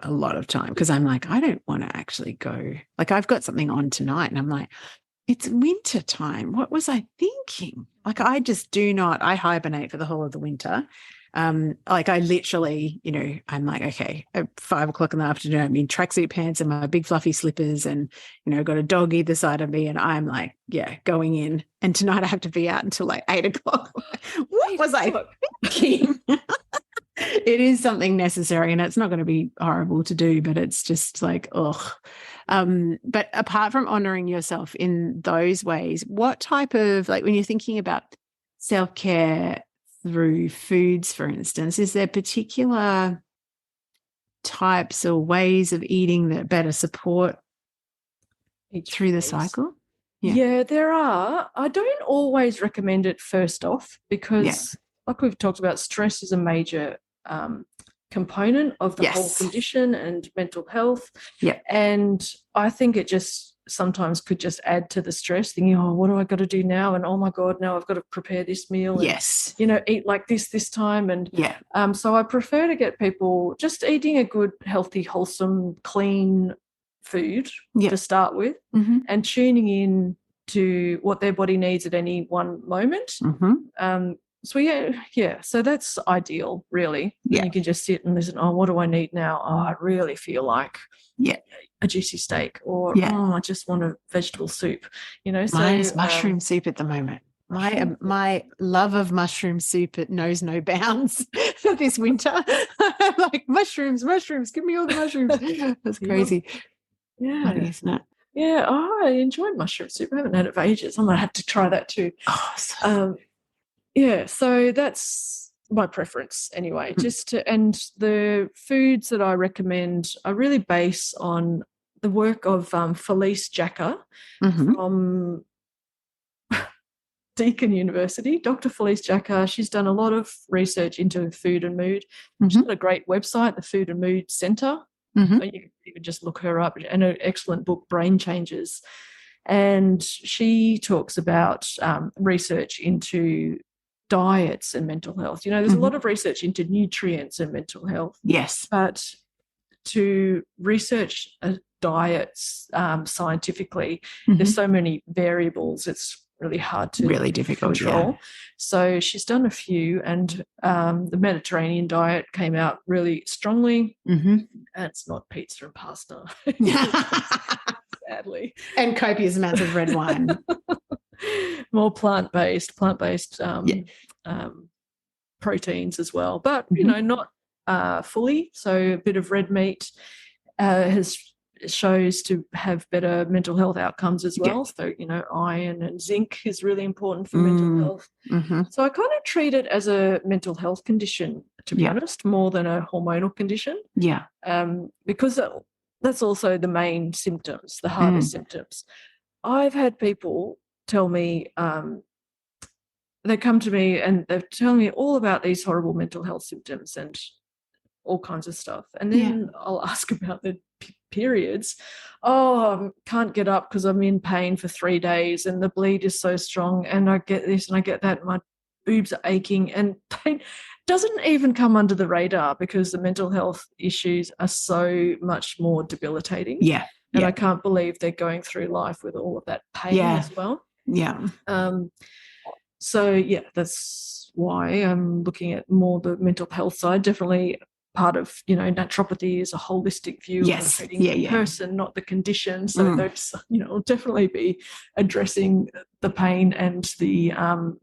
a lot of time, because I'm like, I don't want to actually go. Like, I've got something on tonight and I'm like, it's winter time. What was I thinking? Like, I just do not, I hibernate for the whole of the winter. Like I literally, I'm like, okay, at 5 o'clock in the afternoon, I'm in tracksuit pants and my big fluffy slippers, and, got a dog either side of me, and I'm like, going in. And tonight I have to be out until like 8 o'clock. What was I thinking? It is something necessary, and it's not going to be horrible to do, but it's just like, ugh. But apart from honoring yourself in those ways, what type of, like when you're thinking about self-care through foods, for instance, is there particular types or ways of eating that better support through the cycle? Yeah, there are. I don't always recommend it first off, because like we've talked about, stress is a major component of the whole condition and mental health. Yeah. And I think it just sometimes could just add to the stress, thinking, oh, what do I got to do now? And oh my God, now I've got to prepare this meal. And, eat like this time. And so I prefer to get people just eating a good, healthy, wholesome, clean food to start with, and tuning in to what their body needs at any one moment. So that's ideal, really. And you can just sit and listen, oh, what do I need now? Oh, I really feel like a juicy steak, or oh, I just want a vegetable soup. Mine is mushroom soup at the moment. My love of mushroom soup, it knows no bounds this winter. I'm like, mushrooms, give me all the mushrooms. That's crazy. Funny, isn't it? Yeah, I enjoyed mushroom soup. I haven't had it for ages. I might have to try that too. So that's my preference anyway. And the foods that I recommend are really based on the work of Felice Jacka from Deakin University. Dr. Felice Jacka, she's done a lot of research into food and mood. She's got a great website, the Food and Mood Centre. You can just look her up, and an excellent book, Brain Changes. And she talks about research into diets and mental health. There's a lot of research into nutrients and mental health. Yes. But to research diets scientifically, there's so many variables, it's really hard to difficult control. So she's done a few, and the Mediterranean diet came out really strongly. And it's not pizza and pasta, sadly, and copious amounts of red wine. More plant-based proteins as well, but not fully. So a bit of red meat shows to have better mental health outcomes as well. So iron and zinc is really important for mental health. So I kind of treat it as a mental health condition, to be honest, more than a hormonal condition. Because that's also the main symptoms, the hardest symptoms. I've had people tell me, they come to me and they're telling me all about these horrible mental health symptoms and all kinds of stuff. And then I'll ask about the periods. Oh, I can't get up because I'm in pain for 3 days and the bleed is so strong, and I get this and I get that, and my boobs are aching, and it doesn't even come under the radar because the mental health issues are so much more debilitating. And I can't believe they're going through life with all of that pain as well. So that's why I'm looking at more the mental health side. Definitely part of, naturopathy is a holistic view of treating the person, not the condition. So those, will definitely be addressing the pain and the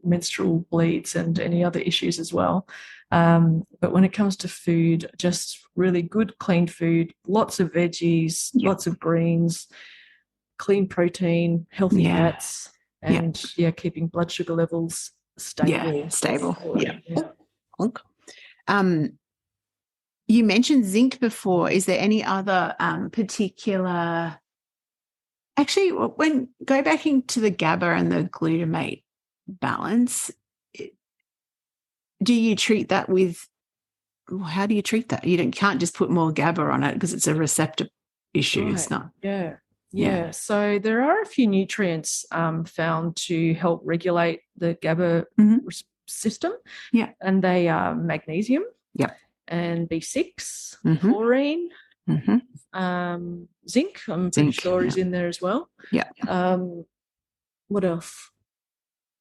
menstrual bleeds and any other issues as well. But when it comes to food, just really good, clean food, lots of veggies, lots of greens, clean protein, healthy fats, and keeping blood sugar levels stable. Yeah, stable. Yeah. Yeah. You mentioned zinc before. Is there any other particular? Actually, when go back into the GABA and the glutamate balance, do you treat that with? How do you treat that? You can't just put more GABA on it because it's a receptor issue. Right. It's not. Yeah. So there are a few nutrients found to help regulate the GABA system. Yeah. And they are magnesium. Yep. And B6, chlorine, zinc. I'm pretty sure is in there as well. Yeah. What else?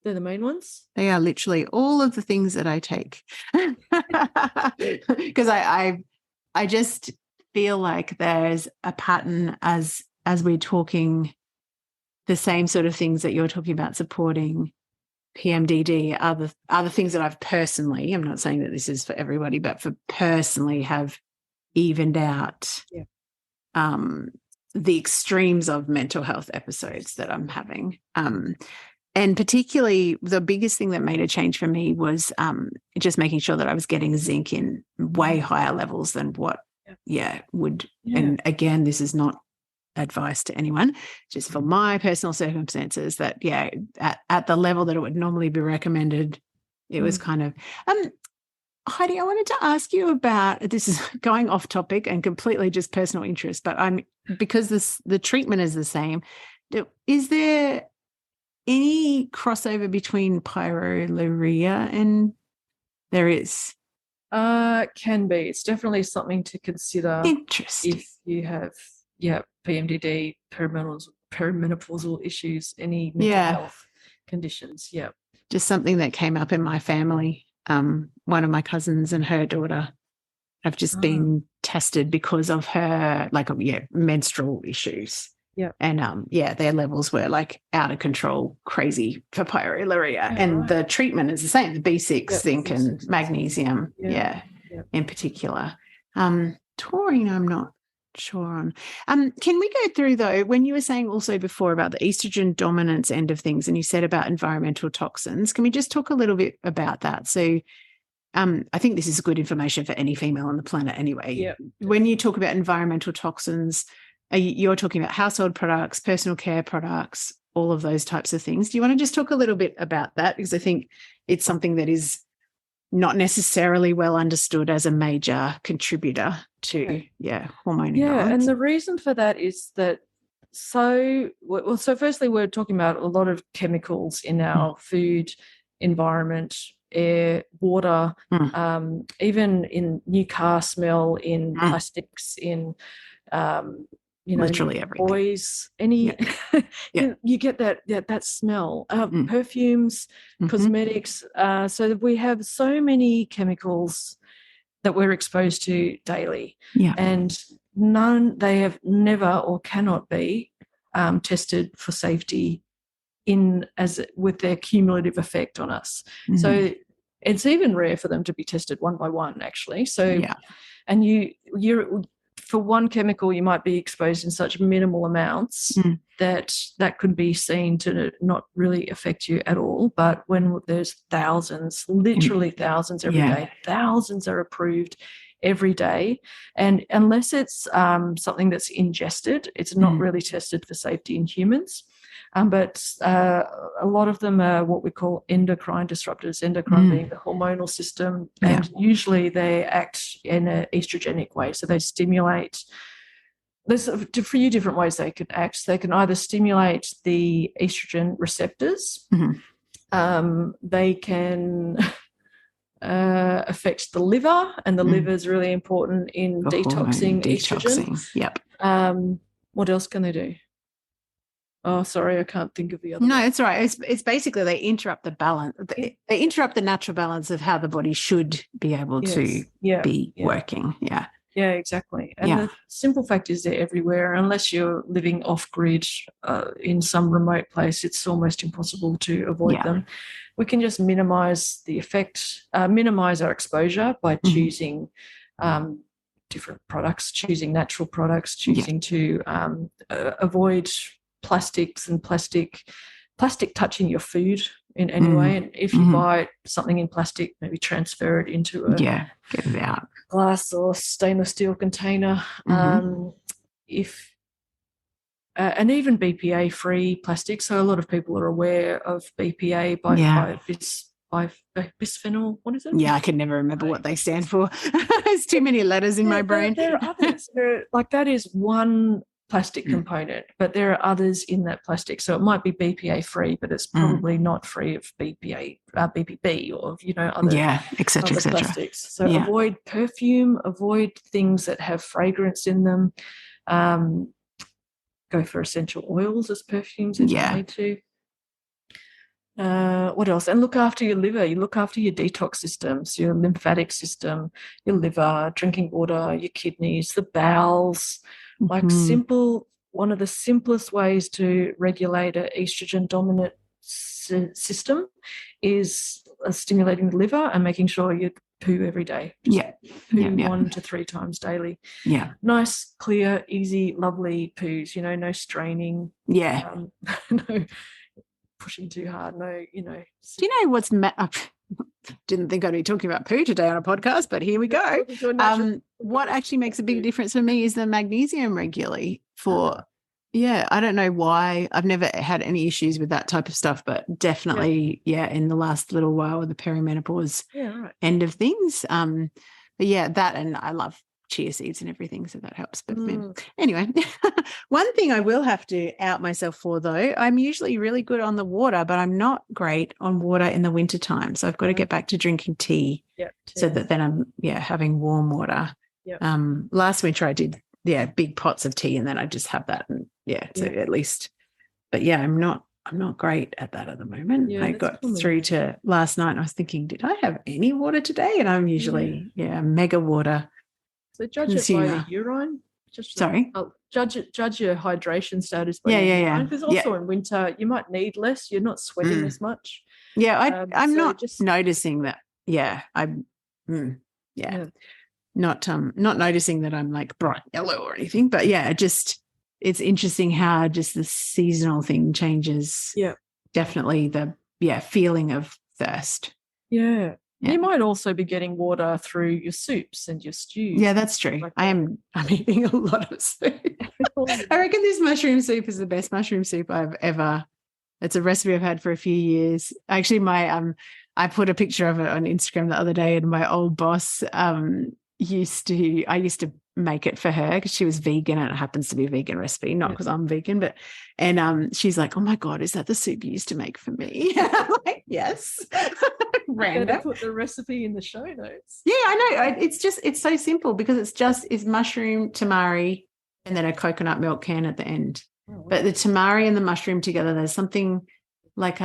They're the main ones. They are literally all of the things that I take, because I just feel like there's a pattern as we're talking, the same sort of things that you're talking about supporting PMDD, other things that I've personally, I'm not saying that this is for everybody, but for personally have evened out the extremes of mental health episodes that I'm having. And particularly the biggest thing that made a change for me was just making sure that I was getting zinc in way higher levels than what would. Yeah. And again, this is not advice to anyone, just for my personal circumstances, that at the level that it would normally be recommended, it was kind of Heidi, I wanted to ask you about, this is going off topic and completely just personal interest, but because the treatment is the same, is there any crossover between pyroluria and there is? Can be. It's definitely something to consider. Interesting. If you have PMDD, perimenopausal issues, any mental health conditions. Yeah. Just something that came up in my family. One of my cousins and her daughter have just been tested because of her menstrual issues. Yeah. And their levels were like out of control, crazy for pyroluria. Yeah, and the treatment is the same, the B6, zinc and magnesium, in particular. Taurine, I'm not sure on. Can we go through, though, when you were saying also before about the estrogen dominance end of things, and you said about environmental toxins, can we just talk a little bit about that? So I think this is good information for any female on the planet anyway. Yeah. When you talk about environmental toxins, you're talking about household products, personal care products, all of those types of things. Do you want to just talk a little bit about that? Because I think it's something that is not necessarily well understood as a major contributor to hormone imbalance. Yeah, and the reason for that is that so firstly, we're talking about a lot of chemicals in our food, environment, air, water, even in new car smell, in plastics, in literally everything. Boys, you get that smell. Perfumes, cosmetics. So that we have so many chemicals that we're exposed to daily, and they have never or cannot be tested for safety with their cumulative effect on us. So it's even rare for them to be tested one by one, actually. So, and you're for one chemical, you might be exposed in such minimal amounts that could be seen to not really affect you at all. But when there's thousands, literally thousands every day, thousands are approved every day. And unless it's something that's ingested, it's not really tested for safety in humans. But a lot of them are what we call endocrine disruptors, endocrine being the hormonal system, and usually they act in an estrogenic way. So they stimulate, there's a few different ways they can act. They can either stimulate the estrogen receptors, they can affect the liver, and the liver is really important in detoxing estrogen. What else can they do? Oh, sorry, I can't think of the other. No, it's all right. It's basically they interrupt the balance. They interrupt the natural balance of how the body should be able to be working. Yeah. Yeah, exactly. And the simple fact is they're everywhere. Unless you're living off-grid in some remote place, it's almost impossible to avoid them. We can just minimise the effect, minimise our exposure by choosing different products, choosing natural products, choosing to avoid plastics and plastic touching your food in any way. And if you buy something in plastic, maybe transfer it into a get it out. glass or stainless steel container. If and even BPA-free plastic. So a lot of people are aware of BPA by bisphenol. What is it? Yeah, I can never remember what they stand for. There's too many letters in my brain. There are others. That is one plastic component, but there are others in that plastic. So it might be BPA-free, but it's probably not free of BPA, BPB, or other et cetera. plastics. So avoid perfume, avoid things that have fragrance in them. Go for essential oils as perfumes if you need to. What else? And look after your liver. You look after your detox systems, your lymphatic system, your liver, drinking water, your kidneys, the bowels. One of the simplest ways to regulate an estrogen dominant system is stimulating the liver and making sure you poo every day. Poo 1 to 3 times daily. Nice, clear, easy, lovely poos. No straining. No pushing too hard. No. Do you know what's? Didn't think I'd be talking about poo today on a podcast, but here we go. What actually makes a big difference for me is the magnesium regularly. I don't know why. I've never had any issues with that type of stuff, but definitely, in the last little while with the perimenopause end of things. But that, and I love chia seeds and everything, so that helps. But anyway, one thing I will have to out myself for, though, I'm usually really good on the water, but I'm not great on water in the wintertime. So I've got to get back to drinking tea, so that then I'm having warm water. Last winter I did big pots of tea, and then I just have that, and so at least. But I'm not great at that at the moment. I got through to last night and I was thinking, did I have any water today? And I'm usually mega water. So judge it by your urine. Judge your hydration status by your urine. Because also in winter you might need less. You're not sweating as much. I'm not noticing that. Not noticing that I'm like bright yellow or anything. But it's interesting how just the seasonal thing changes. Definitely the feeling of thirst. You might also be getting water through your soups and your stews. Yeah, that's true. I'm eating a lot of soup. I reckon this mushroom soup is the best mushroom soup I've ever. It's a recipe I've had for a few years. Actually, I put a picture of it on Instagram the other day, and my old boss I used to make it for her because she was vegan, and it happens to be a vegan recipe, not because I'm vegan, but she's like, oh my God, is that the soup you used to make for me? I'm like, yes. Random. I'm gonna put the recipe in the show notes. I know. It's so simple because it's mushroom, tamari, and then a coconut milk can at the end. But the tamari and the mushroom together, there's something like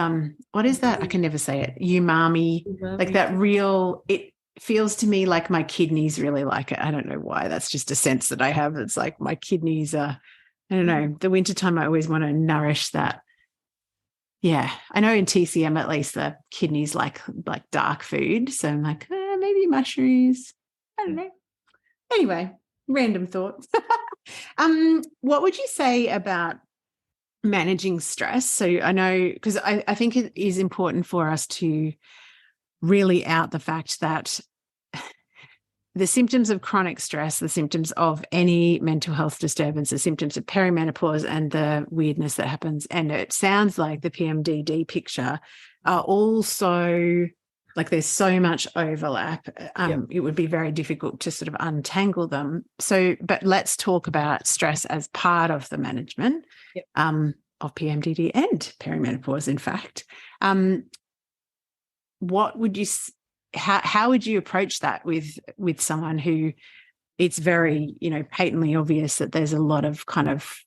what is that? I can never say it. Umami. Like that real. It feels to me like my kidneys really like it. I don't know why. That's just a sense that I have. It's like my kidneys are. I don't know. The wintertime, I always want to nourish that. Yeah, I know in TCM at least the kidneys like dark food. So I'm like, maybe mushrooms. I don't know. Anyway, random thoughts. What would you say about managing stress? So I know, because I think it is important for us to really out the fact that the symptoms of chronic stress, the symptoms of any mental health disturbance, the symptoms of perimenopause and the weirdness that happens, and it sounds like the PMDD picture are also like there's so much overlap. It would be very difficult to sort of untangle them. So, but let's talk about stress as part of the management of PMDD and perimenopause, in fact. What would you how would you approach that with someone who it's very, patently obvious that there's a lot of kind of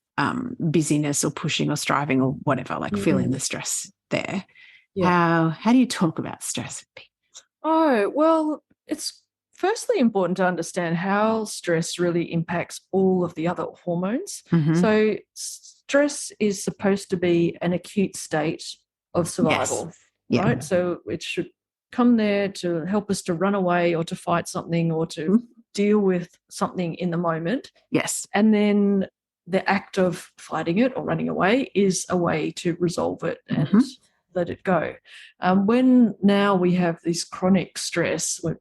busyness or pushing or striving or whatever, like feeling the stress there. How do you talk about stress with people? Oh, well, it's firstly important to understand how stress really impacts all of the other hormones. So stress is supposed to be an acute state of survival, right? So it should come there to help us to run away or to fight something or to deal with something in the moment. Yes. And then the act of fighting it or running away is a way to resolve it and let it go. When now we have this chronic stress, we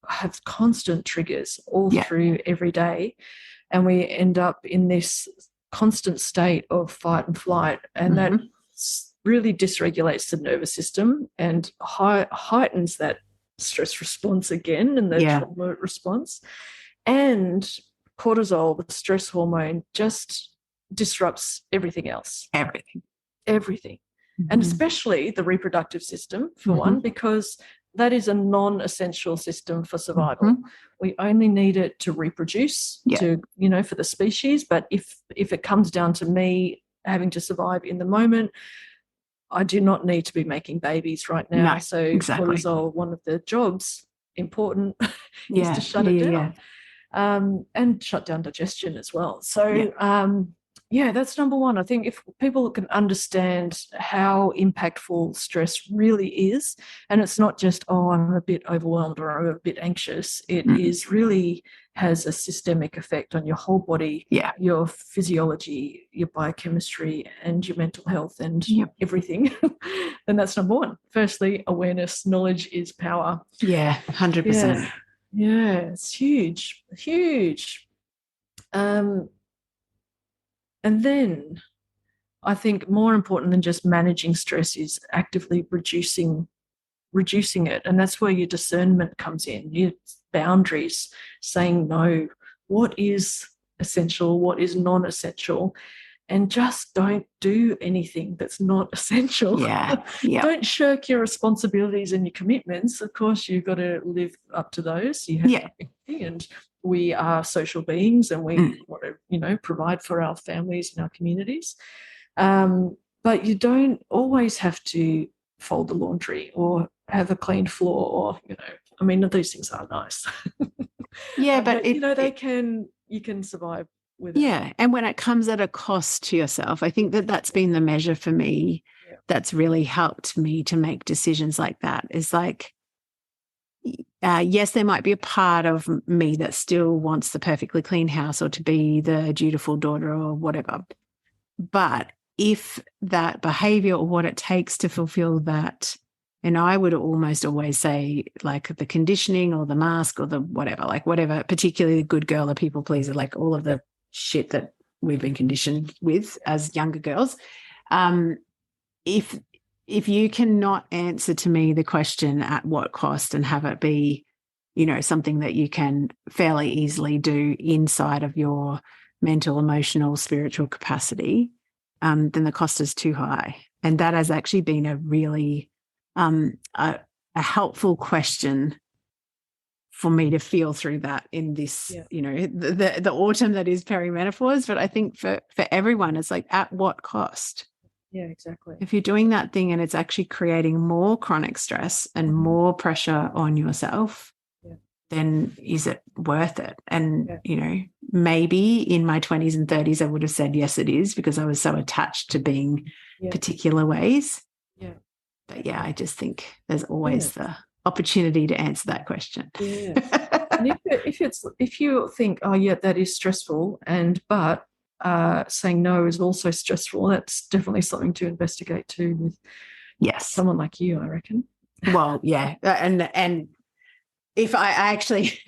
have constant triggers all through every day, and we end up in this constant state of fight and flight, and that really dysregulates the nervous system and heightens that stress response again and the trauma response. And cortisol, the stress hormone, just disrupts everything else. Everything. And especially the reproductive system, for one, because that is a non-essential system for survival. We only need it to reproduce, to, for the species. But if it comes down to me having to survive in the moment, I do not need to be making babies right now. No, so cortisol, one of the jobs, important, is to shut it down. And shut down digestion as well. So, that's number one. I think if people can understand how impactful stress really is, and it's not just, I'm a bit overwhelmed or I'm a bit anxious, it is really has a systemic effect on your whole body, your physiology, your biochemistry, and your mental health and everything. And that's number one. Firstly, awareness, knowledge is power. 100%. Yeah, it's huge. And then I think more important than just managing stress is actively reducing it. And that's where your discernment comes in, your boundaries, saying no, what is essential, what is non-essential, and just don't do anything that's not essential. Don't shirk your responsibilities and your commitments. Of course, you've got to live up to those. You have to be, and we are social beings, and we want to, provide for our families and our communities. But you don't always have to fold the laundry or have a clean floor, or, these things are nice. But you can survive with it. And when it comes at a cost to yourself, I think that's been the measure for me that's really helped me to make decisions like that. Is like, yes, there might be a part of me that still wants the perfectly clean house or to be the dutiful daughter or whatever. But if that behavior or what it takes to fulfill that, and I would almost always say like the conditioning or the mask or the whatever, particularly the good girl or people pleaser, like all of the shit that we've been conditioned with as younger girls. If you cannot answer to me the question at what cost and have it be, something that you can fairly easily do inside of your mental, emotional, spiritual capacity, then the cost is too high. And that has actually been a really a helpful question for me to feel through that in this, the autumn that is perimenopause. But I think for everyone, it's like, at what cost? Yeah, exactly. If you're doing that thing and it's actually creating more chronic stress and more pressure on yourself, then is it worth it? And, maybe in my 20s and 30s, I would have said, yes, it is, because I was so attached to being particular ways. But I just think there's always the opportunity to answer that question. And if you think, that is stressful, but saying no is also stressful, that's definitely something to investigate too with someone like you, I reckon. Well, and if I actually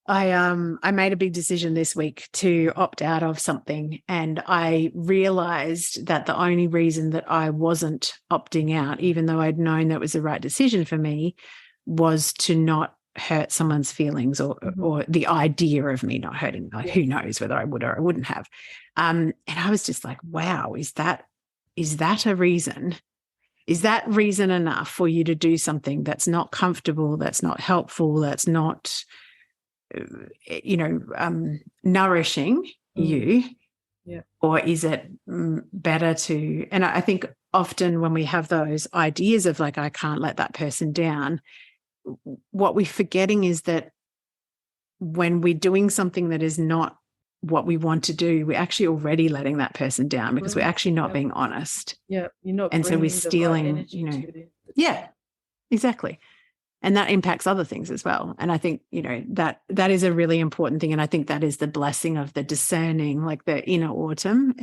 I made a big decision this week to opt out of something, and I realized that the only reason that I wasn't opting out, even though I'd known that was the right decision for me, was to not hurt someone's feelings or the idea of me not hurting. Like, who knows whether I would or I wouldn't have. And I was just like, wow, is that a reason? Is that reason enough for you to do something that's not comfortable, that's not helpful, that's not, nourishing you? Or is it better to, and I think often when we have those ideas of like, I can't let that person down, what we're forgetting is that when we're doing something that is not what we want to do, we're actually already letting that person down because we're actually not being honest. You're not. And so we're stealing, exactly. And that impacts other things as well. And I think, that is a really important thing. And I think that is the blessing of the discerning, like the inner autumn.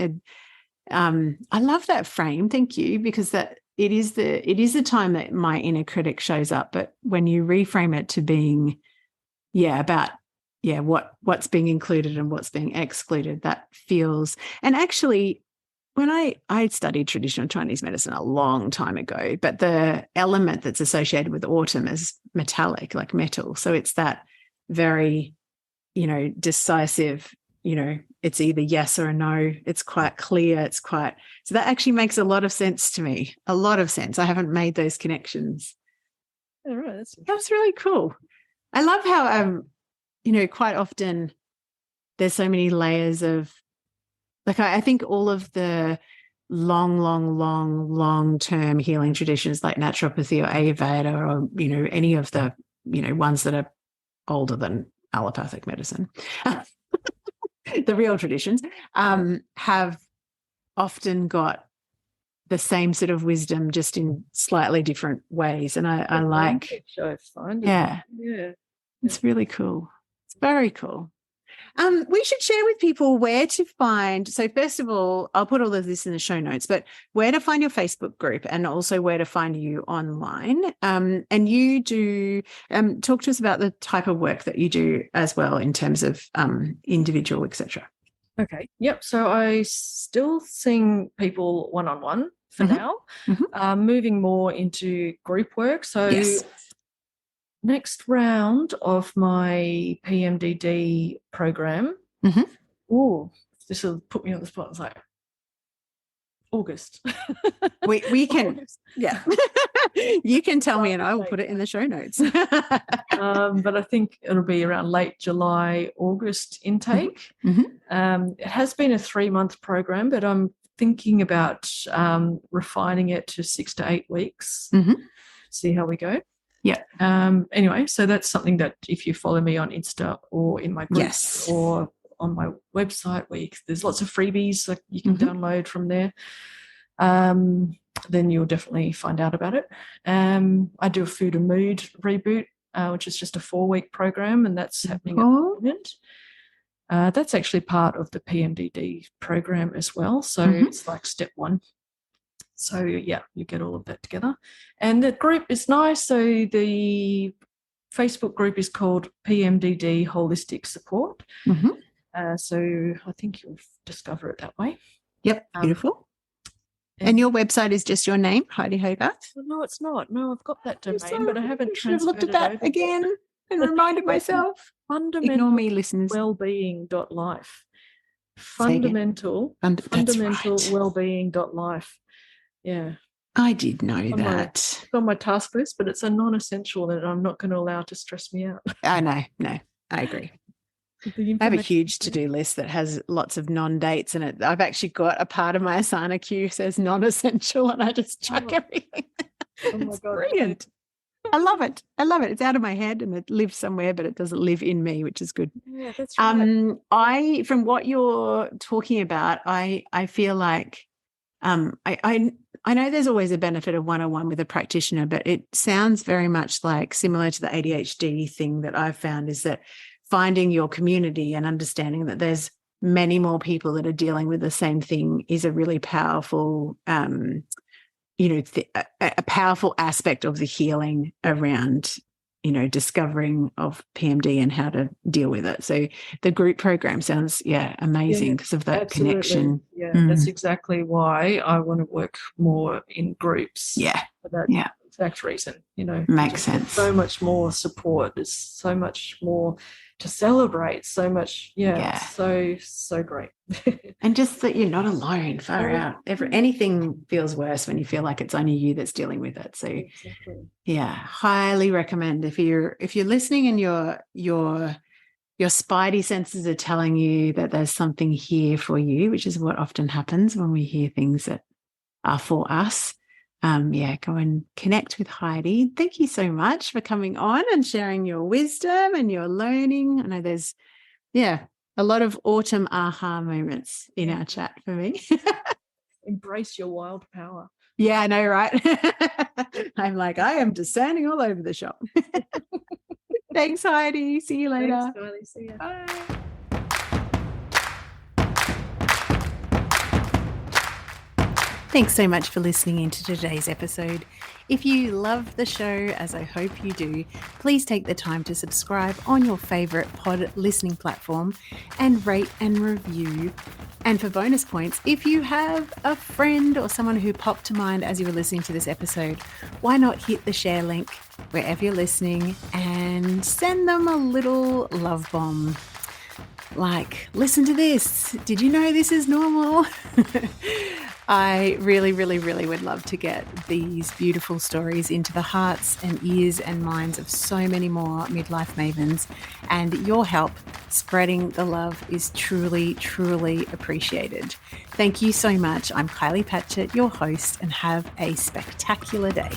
I love that frame. Thank you. Because that is the time that my inner critic shows up. But when you reframe it to being, about what's being included and what's being excluded, that feels. And actually, when I studied traditional Chinese medicine a long time ago, but the element that's associated with autumn is metallic, like metal. So it's that very, decisive, it's either yes or a no. It's quite clear. So that actually makes a lot of sense to me. A lot of sense. I haven't made those connections. All right. That was really cool. I love how, quite often there's so many layers of, like, I think all of the long-term healing traditions like naturopathy or Ayurveda or, any of the, ones that are older than allopathic medicine, the real traditions, have often got the same sort of wisdom, just in slightly different ways. And I like, it's really cool. It's very cool. We should share with people where to find. So first of all, I'll put all of this in the show notes, but where to find your Facebook group and also where to find you online. And you do talk to us about the type of work that you do as well in terms of individual, etc. Okay. Yep. So I still seeing people one-on-one for now, moving more into group work. So yes. Next round of my PMDD program. This will put me on the spot. It's like August. we can, August. Yeah. You can tell me and I will put it in the show notes. But I think it'll be around late July, August intake. It has been a 3-month program, but I'm thinking about refining it to 6 to 8 weeks. See how we go. Yeah. Anyway, so that's something that if you follow me on Insta or in my groups or on my website, where there's lots of freebies that you can download from there, then you'll definitely find out about it. I do a food and mood reboot, which is just a 4-week program, and that's happening at the moment. That's actually part of the PMDD program as well. So it's like step 1. So, yeah, you get all of that together. And the group is nice. So the Facebook group is called PMDD Holistic Support. So I think you'll discover it that way. Yep, beautiful. And your website is just your name, Heidi Hogarth? No, it's not. No, I've got that domain, but I haven't transferred looked at that again and reminded myself. Ignore me, listeners. Wellbeing.life. Fundamental wellbeing.life. Yeah. I did know that. It's on my task list, but it's a non-essential that I'm not going to allow to stress me out. No, I agree. I have a huge to-do list that has lots of non-dates in it. I've actually got a part of my Asana queue says non-essential, and I just chuck everything. Oh my God, brilliant. I love it. It's out of my head and it lives somewhere, but it doesn't live in me, which is good. Yeah, that's right. From what you're talking about, I feel like I know there's always a benefit of one-on-one with a practitioner, but it sounds very much like similar to the ADHD thing that I've found, is that finding your community and understanding that there's many more people that are dealing with the same thing is a really powerful, a powerful aspect of the healing around, discovering of PMD and how to deal with it. So the group program sounds, amazing because of that connection. Yeah, that's exactly why I want to work more in groups. Yeah. For that exact reason, Makes sense. So much more support. There's so much more to celebrate. So much, so great. And just that you're not alone, far out. Anything feels worse when you feel like it's only you that's dealing with it. So highly recommend if you're listening and your spidey senses are telling you that there's something here for you, which is what often happens when we hear things that are for us. Go and connect with Heidi. Thank you so much for coming on and sharing your wisdom and your learning. I know there's, a lot of autumn aha moments in our chat for me. Embrace your wild power. Yeah, I know, right? I'm like, I am discerning all over the shop. Thanks, Heidi. See you later. Thanks, Heidi. See you. Bye. Thanks so much for listening into today's episode. If you love the show, as I hope you do, please take the time to subscribe on your favourite pod listening platform and rate and review. And for bonus points, if you have a friend or someone who popped to mind as you were listening to this episode, why not hit the share link wherever you're listening and send them a little love bomb. Like, listen to this. Did you know this is normal? I really, really, really would love to get these beautiful stories into the hearts and ears and minds of so many more midlife mavens. And your help spreading the love is truly, truly appreciated. Thank you so much. I'm Kylie Patchett, your host, and have a spectacular day.